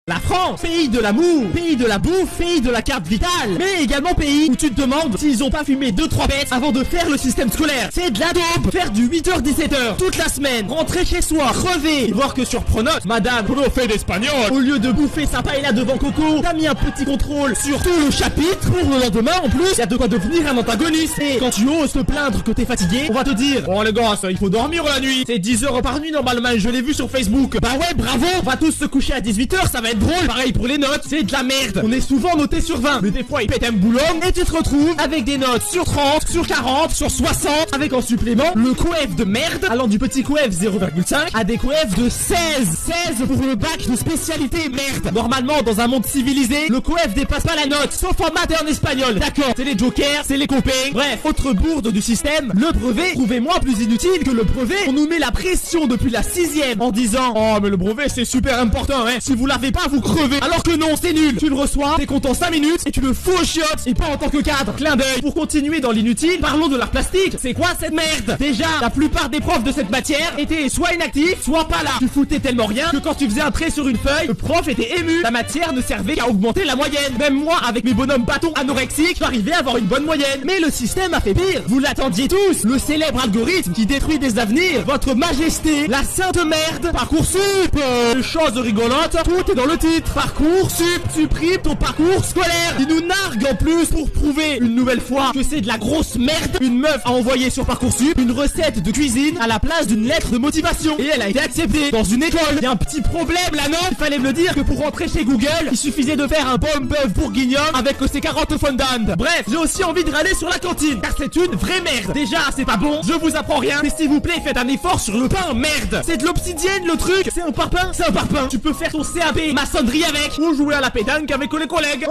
La France, pays de l'amour, pays de la bouffe, pays de la carte vitale, mais également pays où tu te demandes s'ils ont pas fumé 2-3 bêtes avant de faire le système scolaire. C'est de la dope. Faire du 8h-17h toute la semaine, rentrer chez soi, crever, voir que sur Pronote, madame profe d'espagnol, au lieu de bouffer sa paella devant Coco, t'as mis un petit contrôle sur tout le chapitre. Pour le lendemain en plus, y a de quoi devenir un antagoniste. Et quand tu oses te plaindre que t'es fatigué, on va te dire: oh les gars, ça, il faut dormir la nuit. C'est 10 heures par nuit normalement, je l'ai vu sur Facebook. Bah ouais, bravo, on va tous se coucher à 18h, ça va être drôle. Pareil pour les notes, c'est de la merde. On est souvent noté sur 20, mais des fois il pète un boulon et tu te retrouves avec des notes sur 30, sur 40, sur 60, avec en supplément le coef de merde, allant du petit coef 0,5 à des coefs de 16 pour le bac de spécialité merde. Normalement, dans un monde civilisé, le coef dépasse pas la note, sauf en maths et en espagnol. D'accord, c'est les jokers, c'est les copains. Bref, autre bourde du système, le brevet, trouvez-moi plus inutile que le brevet. On nous met la pression depuis la 6ème en disant: oh mais le brevet c'est super important, hein. Si vous l'avez pas, vous crevez. Alors que non, c'est nul. Tu le reçois, t'es content 5 minutes et tu le fous aux chiottes. Et pas en tant que cadre. Clin d'œil. Pour continuer dans l'inutile, parlons de l'art plastique. C'est quoi cette merde? Déjà, la plupart des profs de cette matière étaient soit inactifs, soit pas là. Tu foutais tellement rien que quand tu faisais un trait sur une feuille, le prof était ému. La matière ne servait qu'à augmenter la moyenne. Même moi, avec mes bonhommes bâtons anorexiques, j'arrivais à avoir une bonne moyenne. Mais le système a fait pire. Vous l'attendiez tous. Le célèbre algorithme qui détruit des avenirs. Votre majesté, la sainte merde. Parcoursup. Chose rigolote, tout est dans le titre. Parcoursup supprime ton parcours scolaire. Il nous nargue en plus pour prouver une nouvelle fois que c'est de la grosse merde. Une meuf a envoyé sur Parcoursup une recette de cuisine à la place d'une lettre de motivation. Et elle a été acceptée dans une école. Il y a un petit problème là, non? Il fallait me le dire que pour rentrer chez Google, il suffisait de faire un bon bœuf bourguignon avec ses carottes fondantes. Bref, j'ai aussi envie de râler sur la cantine, car c'est une vraie merde. Déjà, c'est pas bon, je vous apprends rien, mais s'il vous plaît, faites un effort sur le pain, merde. C'est de l'obsidienne le truc. C'est un parpaing. C'est un parpaing. Tu peux faire ton CAP maçonnerie avec, ou jouer à la pétanque avec les collègues.